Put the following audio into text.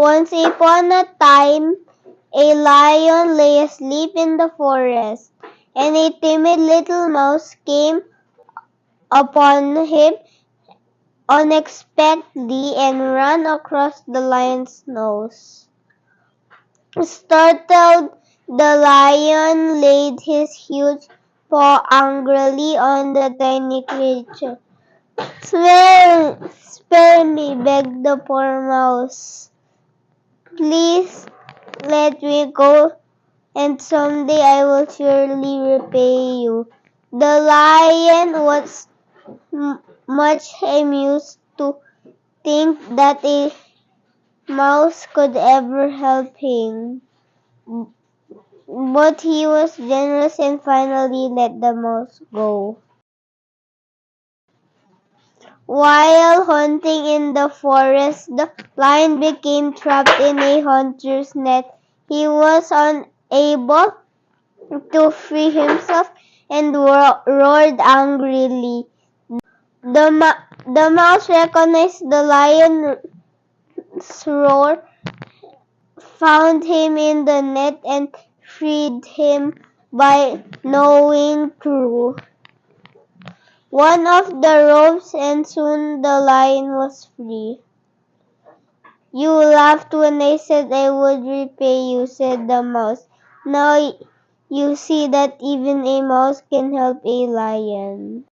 Once upon a time, a lion lay asleep in the forest, and a timid little mouse came upon him unexpectedly and ran across the lion's nose. Startled, the lion laid his huge paw angrily on the tiny creature. Spare me, begged the poor mouse. Please let me go, and someday I will surely repay you. The lion was much amused to think that a mouse could ever help him. But he was generous and finally let the mouse go. While hunting in the forest, the lion became trapped in a hunter's net. He was unable to free himself and roared angrily. The mouse recognized the lion's roar, found him in the net, and freed him by knowing true. One of the ropes, and soon the lion was free. You laughed when I said I would repay you, said the mouse. Now you see that even a mouse can help a lion.